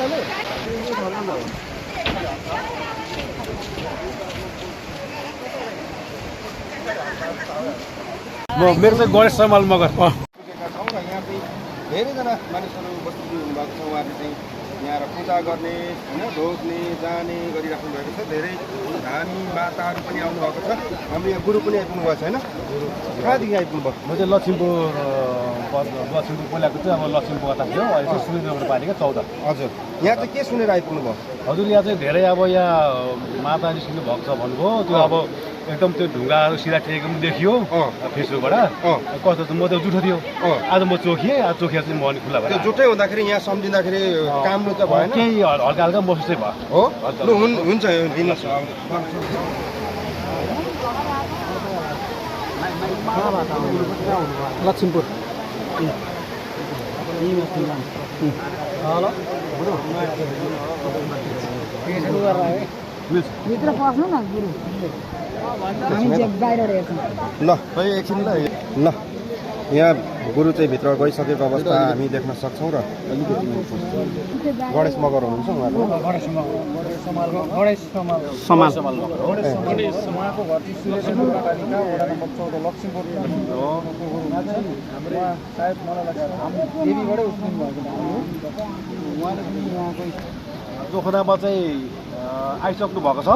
मेरो चाहिँ गणेश समाल मगर धेरैजना मानिसहरू बस्ती हुनुभएको छ उहाँहरूले चाहिँ यहाँ पूजा गर्ने होइन ढोग्ने जाने गरिराख्नु भएको छ धेरै धामी माताहरू पनि आउनुभएको छ हाम्रो यहाँ गुरु पनि आइपुग्नु भएको छ होइन कहाँदेखि आइपुग्नु भयो म चाहिँ लक्ष्मीपुर बोलाएको चाहिँ अब लक्ष्मीपुर कता थियो अहिले चाहिँ सुनिल नगरपालिका 14 हजुर यहाँ चाहिँ के सुनेर आइपुग्नु भयो हजुर यहाँ चाहिँ धेरै अब यहाँ माता निस्किनु भएको छ भन्नुभयो त्यो अब एकदम त्यो ढुङ्गाहरू सिधा टेकेको पनि देखियो फेसबुकबाट कस्तो म त जुठो थियो आज म चोखिएँ आज चोखिएर चाहिँ म अनि खुल्ला भयो जुटै हुँदाखेरि यहाँ सम्झिँदाखेरि कामनु त भएन केही हल्का हल्का महसुस चाहिँ भयो हो लु हुन्छ दिनुहोस् लक्ष्मीपुर भित्र पस्नु न गुरु हामी चाहिँ बाहिर हेर्छौँ ल खै एकछिन ल यहाँ गुरु चाहिँ भित्र गइसकेको अवस्था हामी देख्न सक्छौँ र गणेश मगर हुनुहुन्छ उहाँको उहाँको घर चाहिँ सुरेश्वर नगरपालिका वडा नम्बर 14 लक्ष्मीपुर हाम्रो सायद मलाई लाग्छ हामी देवीबाटै उठ्नु भएको उहाँले पनि यहाँको जोखनामा चाहिँ आइसक्नु भएको छ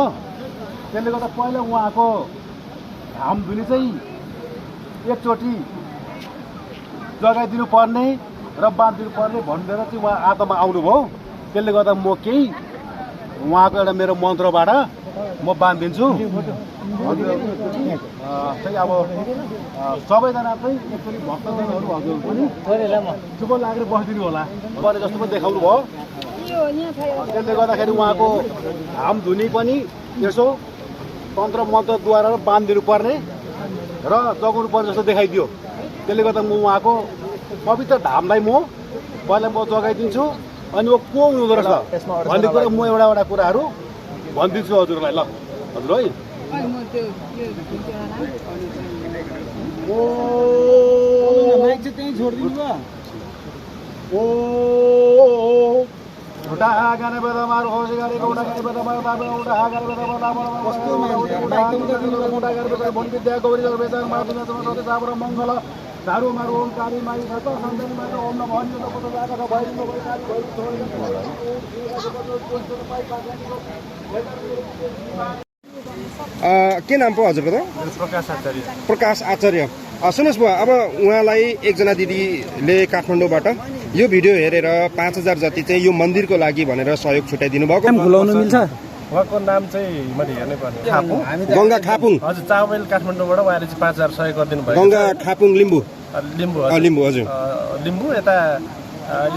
त्यसले गर्दा पहिला उहाँको घाम धुने चाहिँ एकचोटि जगाइदिनु पर्ने र बाँधिदिनु पर्ने भनेर चाहिँ उहाँ आत्मा आउनुभयो त्यसले गर्दा म केही उहाँको एउटा मेरो मन्त्रबाट म बाँधिदिन्छु चाहिँ अब सबैजना चाहिँ एक्चुअली भक्तजनहरू हजुर पनि चुप लागेर बसिदिनु होला भने जस्तो पनि देखाउनु भयो त्यसले गर्दाखेरि उहाँको घाम धुनी पनि यसो तन्त्र मन्त्रद्वारा बाँधिदिनु पर्ने र जगाउनु पर्ने जस्तो देखाइदियो त्यसले गर्दा म उहाँको पवित्र धामलाई म पहिला म जगाइदिन्छु अनि म को हुँदो रहेछ भन्ने कुरा म एउटा कुराहरू भनिदिन्छु हजुरलाई ल हजुर है मङ्गल दारू मारू ओम काली माई सत सन्दन माता ओम नमः हरि नमः जागा भइ के नाम पो हजुरको त प्रकाश आचार्य प्रकाश आचार्य सुन्नुहोस् बुवा अब उहाँलाई एकजना दिदीले काठमाडौँबाट यो भिडियो हेरेर 5000 जति चाहिँ यो मन्दिरको लागि भनेर सहयोग छुट्याइदिनु भएको खुलाउनु मिल्छ उहाँको नाम चाहिँ मैले हेर्नै पर्ने गङ्गा खापुङ हजुर चावल काठमाडौँबाट उहाँले चाहिँ 5000 सहयोग गरिदिनु भयो गङ्गा खापुङ लिम्बू लिम्बू हजुर लिम्बू यता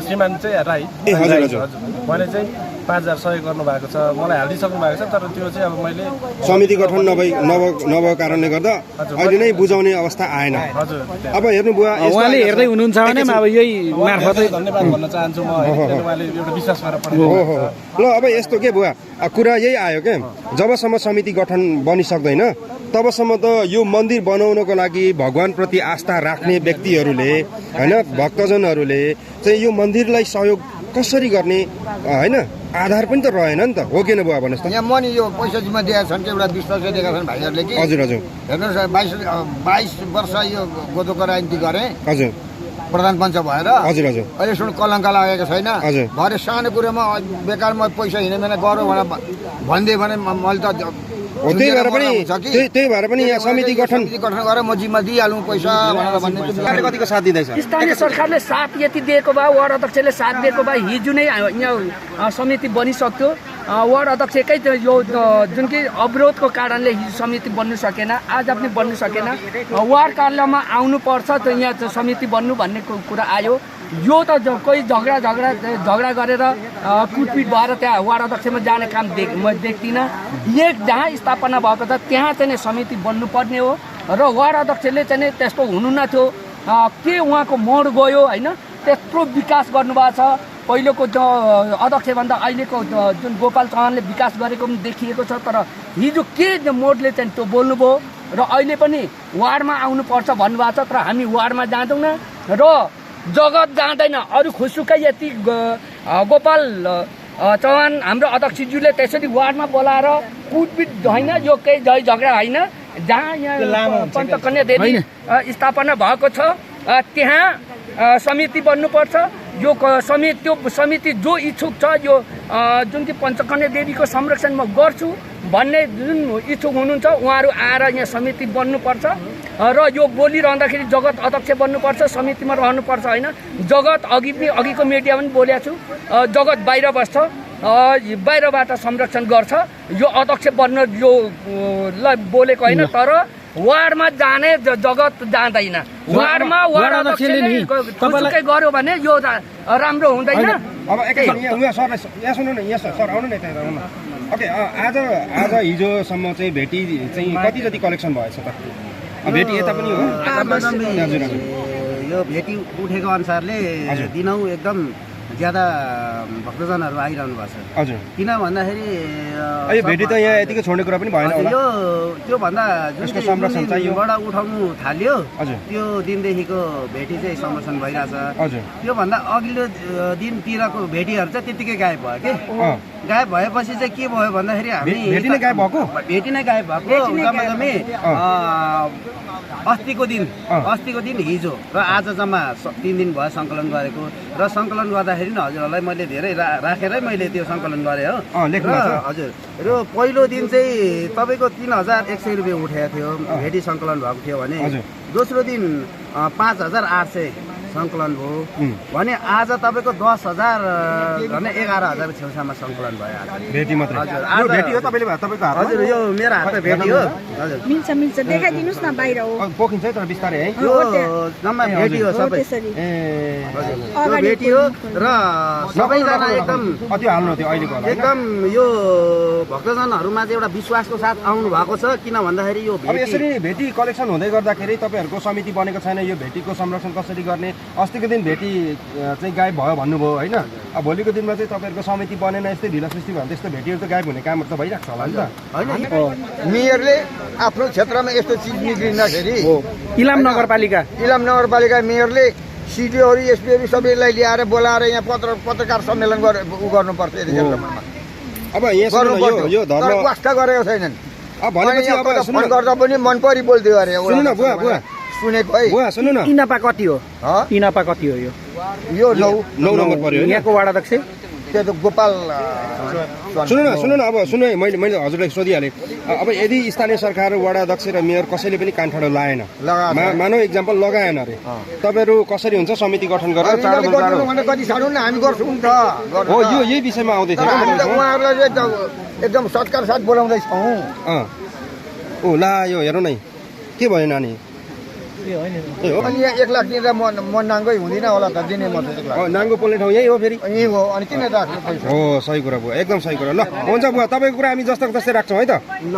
श्रीमान चाहिँ राई हजुर हजुर उहाँले चाहिँ 5000 सहयोग गर्नु भएको छ मलाई हालिदिइसक्नु भएको छ तर त्यो चाहिँ अब मैले समिति गठन नभएको कारणले गर्दा अहिले नै बुझाउने अवस्था आएन हजुर अब हेर्नु बुवा उहाँले हेर्दै हुनुहुन्छ भने अब यही मार्फतै धन्यवाद भन्न चाहन्छु म उहाँले एउटा विश्वास गरेर ल अब यस्तो के बुवा कुरा यही आयो के जबसम्म समिति गठन बनिसक्दैन तबसम्म त यो मन्दिर बनाउनको लागि भगवानप्रति आस्था राख्ने व्यक्तिहरूले होइन भक्तजनहरूले चाहिँ यो मन्दिरलाई सहयोग कसरी गर्ने होइन आधार पनि त रहेन नि त हो किन बुवा भन्नुहोस् त यहाँ म नि यो पैसा जिम्मा दिएका छन् कि एउटा विश्वासै दिएका छन् भाइहरूले कि हजुर हजुर हेर्नुहोस् 22 वर्ष यो गोदोको राजनीति गरेँ हजुर प्रधान पञ्च भएर हजुर हजुर अहिलेसम्म कलङ्क लागेको छैन हजुर भरे सानो कुरोमा बेकारमा पैसा हिँडेन गरौँ भनेर भनिदियो भने मैले त त्यही भएर पनि यहाँ समिति गठन गरेर म जिम्मा दिइहालौँ पैसा भनेर भन्ने कतिको साथ दिँदैछ स्थानीय सरकारले साथ यति दिएको भए वार्ड अध्यक्षले साथ दिएको भए हिजो नै यहाँ समिति बनिसक्यो वार्ड अध्यक्षकै यो जुन कि अवरोधको कारणले हिजो समिति बन्नु सकेन आज पनि बन्नु सकेन वार्ड कार्यालयमा आउनुपर्छ त यहाँ समिति बन्नु भन्ने कुरा आयो यो त कोही झगडा गरेर कुटपिट भएर त्यहाँ वार्ड अध्यक्षमा जाने काम म देख्दिनँ जहाँ स्थापना भएको छ त्यहाँ चाहिँ समिति बन्नुपर्ने हो र वार्ड अध्यक्षले चाहिँ त्यस्तो हुनु न थियो के उहाँको मोड गयो होइन त्यत्रो विकास गर्नुभएको छ पहिलेको अध्यक्षभन्दा अहिलेको जुन गोपाल चौहानले विकास गरेको पनि देखिएको छ तर हिजो के मोडले चाहिँ त्यो बोल्नुभयो र अहिले पनि वार्डमा आउनुपर्छ भन्नुभएको छ तर हामी वार्डमा जाँदैनौँ र जगत जाँदैन अरू खुसुकै यति गोपाल चौहान हाम्रो अध्यक्षज्यूले त्यसरी वार्डमा बोलाएर कुटपिट होइन, यो केही झगडा होइन। जहाँ यहाँ पञ्चकन्या देवी स्थापना भएको छ त्यहाँ समिति बन्नुपर्छ। यो त्यो समिति जो इच्छुक छ यो जुन कि पञ्चकन्या देवीको संरक्षण म गर्छु भन्ने जुन इच्छुक हुनुहुन्छ उहाँहरू आएर यहाँ समिति बन्नुपर्छ र यो बोलिरहँदाखेरि जगत अध्यक्ष बन्नुपर्छ, समितिमा रहनुपर्छ होइन। जगत अघिको मिडियामा पनि बोलेको छु, जगत बाहिर बस्छ, बाहिरबाट संरक्षण गर्छ। यो अध्यक्ष बन्न यो बोलेको होइन, तर वार्डमा जाने जगत जाँदैन। वार्डमा वार्ड अध्यक्षले खुसुकै गर्यो भने यो राम्रो हुँदैन। अब एकैछिन यहाँ सुन्नु न, यहाँ सर आउनु न यता आउनु। ओके, आज हिजोसम्म चाहिँ भेटी चाहिँ कति जति कलेक्सन भएछ त? भेटी यता पनि हो? हजुर यो भेटी उठेको अनुसारले दिनौँ एकदम ज्यादा भक्तजनहरू आइरहनु भएको छ। हजुर, किन भन्दाखेरि यो भेटी त यहाँ यतिकै छोड्ने कुरा पनि भएन होला। यो त्योभन्दा यसको संरक्षण चाहियो, बाट उठाउनु थाल्यो हजुर, त्यो दिनदेखिको भेटी चाहिँ संरक्षण भइरहेछ। हजुर, त्योभन्दा अघिल्लो दिनतिरको भेटीहरू चाहिँ त्यतिकै गायब भयो कि। गायब भएपछि चाहिँ के भयो भन्दाखेरि हामी भेटी नै गायब भएको जम्मै अस्तिको दिन हिजो र आज जम्मा 3 दिन भयो सङ्कलन गरेको। र सङ्कलन गर्दाखेरि नि हजुरहरूलाई मैले धेरै राखेरै मैले त्यो सङ्कलन गरेँ हो। हजुर, र पहिलो दिन चाहिँ तपाईँको 3100 रुपियाँ उठेको थियो भेटी सङ्कलन भएको थियो भने, दोस्रो दिन 5800 सङ्कलन भयो भने आज तपाईँको 10,000 भने 11,000 छेउछाउमा सङ्कलन भयो भेटी मात्र। हजुर, भेटी हो तपाईँले तपाईँको हातमा? हजुर, यो मेरो हातमा भेटी हो। हजुर, मिल्छ देखाइदिनुस् न, बाहिर हो पोखिन्छ तर बिस्तारै है। यो जम्मा भेटी हो सबै। यो भेटी हो र सबैजना एकदम त्यो हाल्नु थियो अहिलेको एकदम यो भक्तजनहरूमा चाहिँ एउटा विश्वासको साथ आउनु भएको छ। किन भन्दाखेरि यो अब यसरी भेटी कलेक्सन हुँदै गर्दाखेरि तपाईँहरूको समिति बनेको छैन, यो भेटीको संरक्षण कसरी गर्ने? अस्तिको दिन भेटी चाहिँ गायब भयो भन्नुभयो होइन। अब भोलिको दिनमा चाहिँ तपाईँहरूको समिति बनेन, यस्तै ढिला सृष्टि भयो भने त्यस्तो भेटीहरू त गायब हुने कामहरू त भइरहेको छ होला नि त होइन। मेयरले आफ्नो क्षेत्रमा यस्तो चिज निक्लिँदाखेरि इलाम नगरपालिका मेयरले सिडिओहरू एसपीहरू सबैलाई ल्याएर बोलाएर यहाँ पत्रकार सम्मेलन गर्नुपर्छ यति क्षेत्रमा। अब यहाँ यो धर्म वास्ता गरेको छैनन्। भनेपछि अब फोन गर्दा पनि मन परि बोल्थ्यो अरे। सुन्नु न बुवा सुनेको है। बुवा सुन्नु न, इनापा कति हो? इनापा कति हो? यो 9 नम्बर पर्यो। यहाँको वार्ड अध्यक्ष त्यो त गोपाल। सुन्नु न, अब सुन्नु है, मैले हजुरलाई सोधिहालेँ। अब यदि स्थानीय सरकार, वडा अध्यक्ष र मेयर कसैले पनि कानठाडो लाएन, मानव इक्जाम्पल लगाएन अरे, तपाईँहरू कसरी हुन्छ समिति गठन गरेर कति साह्रो न हामी गर्छौँ त हो? यही विषयमा आउँदै थियो उहाँहरूलाई एकदम सत्कार साथ बोलाउँदैछौँ। ओ ला, यो हेरौँ नै के भयो नानी? अनि यहाँ 1 लाख दिँदा म नाङ्गै हुँदिन होला त, दिने म त 1 लाख। नाङ्गो पोल्ने ठाउँ यही हो फेरि? यही हो। अनि किन राख्नु पैसा? हो, सही कुरा बुवा, एकदम सही कुरा। ल हुन्छ बुवा, तपाईँको कुरा हामी जस्तो जस्तै राख्छौँ है त। ल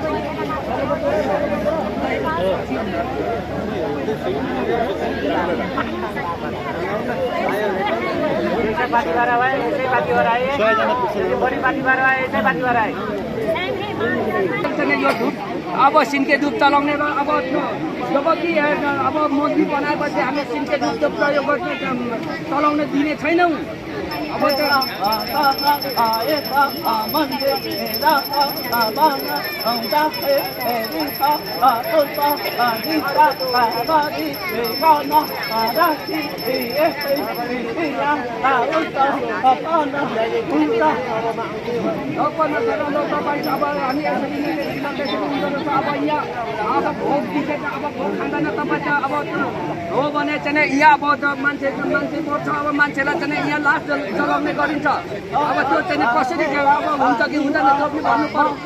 Thank you. यो धुप अब सिन्के धुप चलाउने र जब कि अब मोदी बनाएपछि हामी सिन्के धुपको प्रयोग गर्ने चलाउन दिने छैनौँ। अब हो भने चाहिँ यहाँ अब मान्छे पर्छ अब मान्छेलाई चाहिँ यहाँ लास्ट जलाउने गरिन्छ। अब त्यो चाहिँ कसरी अब हुन्छ कि हुँदैन त्यो पनि भन्नु पर्छ।